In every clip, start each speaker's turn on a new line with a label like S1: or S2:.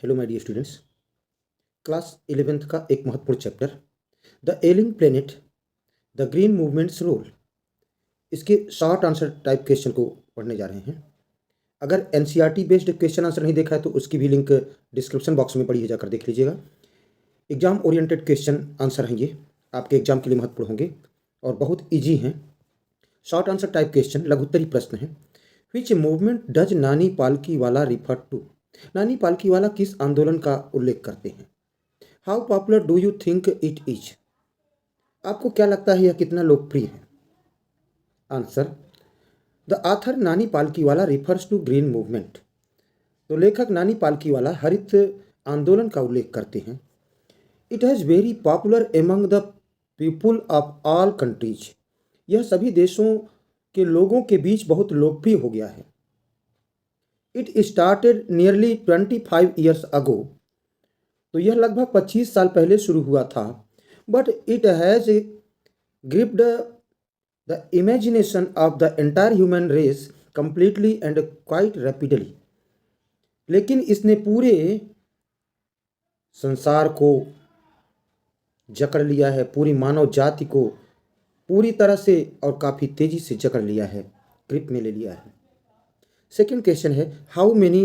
S1: Hello my dear students. Class 11th का एक महत्वपूर्ण chapter the ailing planet the green movements role, इसके short answer type question को पढ़ने जा रहे हैं। अगर एनसीईआरटी बेस्ड क्वेश्चन आंसर नहीं देखा है तो उसकी भी लिंक डिस्क्रिप्शन बॉक्स में पड़ी है, जाकर देख लीजिएगा। एग्जाम ओरिएंटेड क्वेश्चन आंसर हैं ये, आपके एग्जाम के लिए महत्वपूर्ण होंगे और बहुत ईजी हैं। शॉर्ट आंसर टाइप क्वेश्चन, लघुत्तरी प्रश्न है। विच मूवमेंट डज नानी पालकीवाला रिफर टू? नानी पालकीवाला किस आंदोलन का उल्लेख करते हैं? How popular do you think it is? आपको क्या लगता है यह कितना लोकप्रिय है? Answer, the author Nani Palkhivala refers to green movement. तो लेखक नानी पालकीवाला हरित आंदोलन का उल्लेख करते हैं। It has very popular among the people of all countries. यह सभी देशों के लोगों के बीच बहुत लोकप्रिय हो गया है। It started nearly 25 years ago. तो यह लगभग 25 साल पहले शुरू हुआ था। But it has gripped the imagination of the entire human race completely and quite rapidly. लेकिन इसने पूरे संसार को जकड़ लिया है, पूरी मानव जाति को पूरी तरह से और काफ़ी तेज़ी से जकड़ लिया है, ग्रिप में ले लिया है। सेकेंड क्वेश्चन है, how many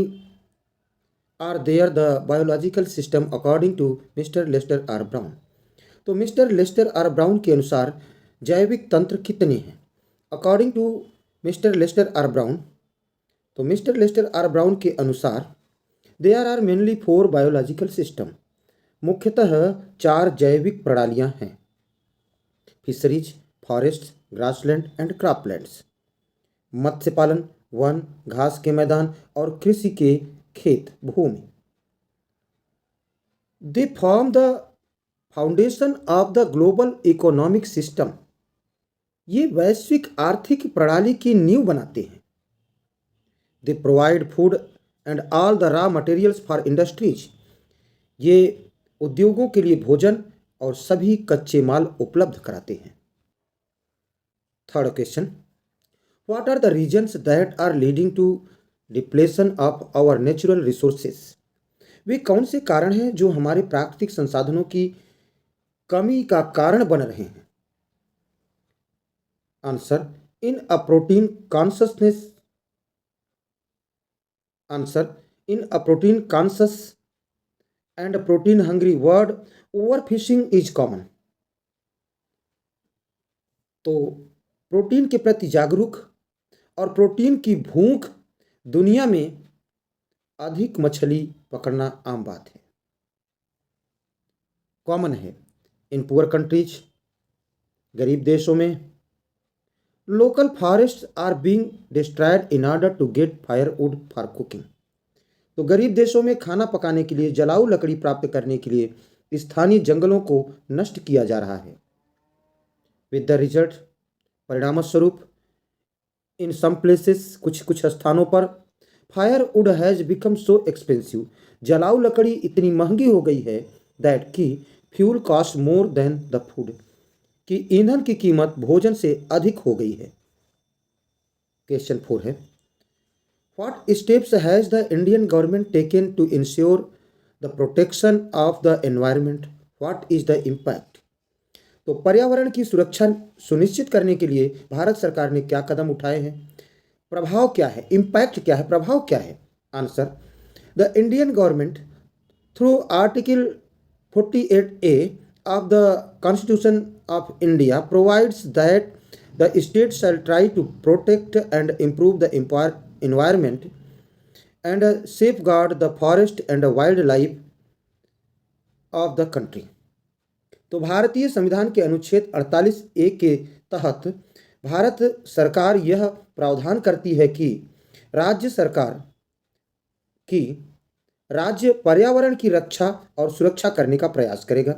S1: are there the biological system according to mister Lester R Brown? तो मिस्टर लेस्टर आर ब्राउन के अनुसार जैविक तंत्र कितने हैं? According to mister Lester R Brown, तो मिस्टर लेस्टर आर ब्राउन के अनुसार there are mainly 4 biological system. मुख्यतः 4 जैविक प्रणालियां हैं: fisheries, forest, grassland and croplands. मत्स्य पालन, वन, घास के मैदान और कृषि के खेत भूमि। They form the foundation of the global economic system. ये वैश्विक आर्थिक प्रणाली की नींव बनाते हैं। They provide food and all the raw materials for industries. ये उद्योगों के लिए भोजन और सभी कच्चे माल उपलब्ध कराते हैं। Third question, what are the reasons that are leading to depletion of our natural resources? वे कौन से कारण हैं जो हमारे प्राकृतिक संसाधनों की कमी का कारण बन रहे हैं? Answer, in a protein consciousness. Answer, in a protein conscious and protein hungry world, over fishing is common. तो प्रोटीन के प्रति जागरूक और प्रोटीन की भूख दुनिया में अधिक मछली पकड़ना आम बात है, कॉमन है। इन पुअर कंट्रीज, गरीब देशों में, local forest are being destroyed in order to get firewood for cooking. तो गरीब देशों में खाना पकाने के लिए जलाऊ लकड़ी प्राप्त करने के लिए स्थानीय जंगलों को नष्ट किया जा रहा है। विद द रिजल्ट, परिणामस्वरूप, इन सम प्लेसेस, कुछ स्थानों पर, firewood has become so expensive. जलाऊ लकड़ी इतनी महंगी हो गई है दैट कि fuel cost more than the food, कि ईंधन की कीमत भोजन से अधिक हो गई है। क्वेश्चन 4 है, what steps has the Indian government taken to ensure the protection of the environment? What is the impact? तो पर्यावरण की सुरक्षा सुनिश्चित करने के लिए भारत सरकार ने क्या कदम उठाए हैं? प्रभाव क्या है? इम्पैक्ट क्या है? प्रभाव क्या है? Answer, the Indian government through article 48A of the Constitution of India provides that the state shall try to protect and improve the environment and safeguard the forest and wildlife of the country। तो भारतीय संविधान के अनुच्छेद 48A के तहत भारत सरकार यह प्रावधान करती है कि राज्य पर्यावरण की रक्षा और सुरक्षा करने का प्रयास करेगा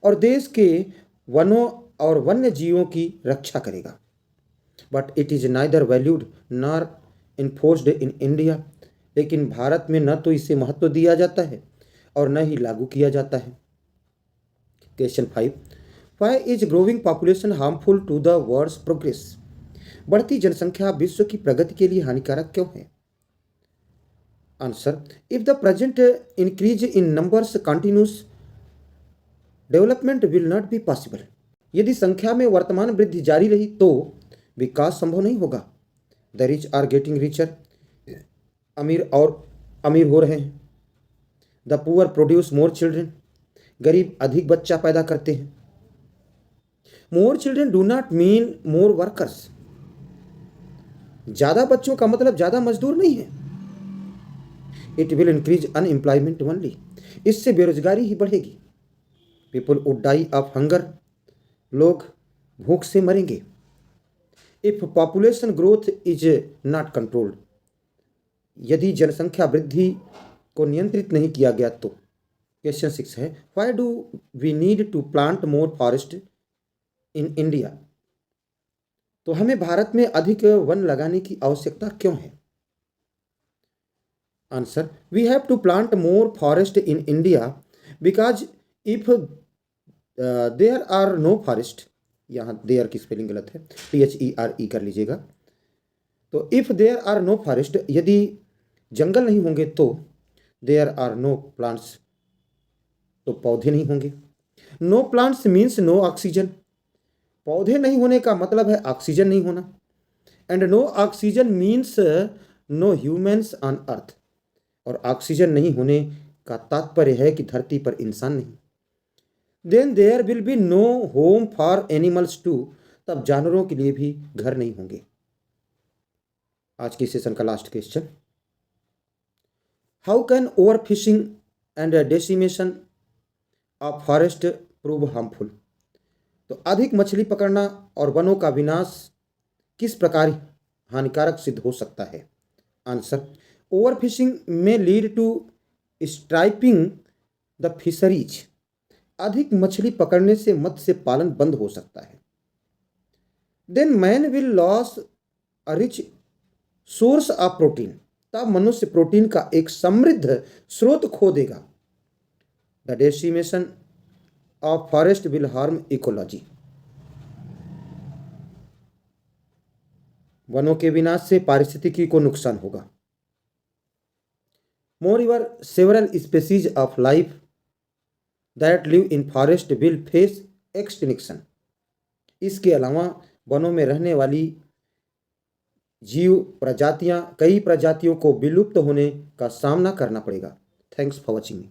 S1: और देश के वनों और वन्य जीवों की रक्षा करेगा। But it is neither valued nor enforced in India. लेकिन भारत में न तो इसे महत्व दिया जाता है और न ही लागू किया जाता है। Question 5, why is growing population harmful to the world's progress? बढ़ती जनसंख्या विश्व की प्रगति के लिए हानिकारक क्यों है? Answer, if the present increase in numbers continuous development will not be possible. यदि संख्या में वर्तमान वृद्धि जारी रही तो विकास संभव नहीं होगा। The rich are getting richer, अमीर और अमीर हो रहे हैं। The poor produce more children, गरीब अधिक बच्चा पैदा करते हैं। More children do not mean more workers, ज्यादा बच्चों का मतलब ज्यादा मजदूर नहीं है। It will increase unemployment only, इससे बेरोजगारी ही बढ़ेगी। People would die of hunger, लोग भूख से मरेंगे। If population growth is not controlled, यदि जनसंख्या वृद्धि को नियंत्रित नहीं किया गया तो। क्वेश्चन 6 है, why do we need to plant more forest in India. तो हमें भारत में अधिक वन लगाने की आवश्यकता क्यों है। Answer, we have to plant more forest in India because if there are no forest, यहाँ देयर की स्पेलिंग गलत है, THERE कर लीजिएगा। तो if there are no forest, यदि जंगल नहीं होंगे तो देयर आर नो प्लांट्स, तो पौधे नहीं होंगे। No plants means no oxygen, पौधे नहीं होने का मतलब है ऑक्सीजन नहीं होना। And no oxygen means no humans on earth, और ऑक्सीजन नहीं होने का तात्पर्य है कि धरती पर इंसान नहीं। Then there will be no home for animals too, तब जानवरों के लिए भी घर नहीं होंगे। आज की सेशन का last question, how can over fishing and decimation of forest prove harmful. तो अधिक मछली पकड़ना और वनों का विनाश किस प्रकार हानिकारक सिद्ध हो सकता है। Answer, over fishing may lead to stripping the fisheries, अधिक मछली पकड़ने से मत्स्य पालन बंद हो सकता है। Then man will lose a rich source of protein, तब मनुष्य प्रोटीन का एक समृद्ध स्रोत खो देगा। The decimation of forest will harm ecology, वनों के विनाश से पारिस्थितिकी को नुकसान होगा। मोreover, several species of life that live in forest will face extinction, इसके अलावा वनों में रहने वाली जीव प्रजातियां, कई प्रजातियों को विलुप्त होने का सामना करना पड़ेगा। Thanks for watching.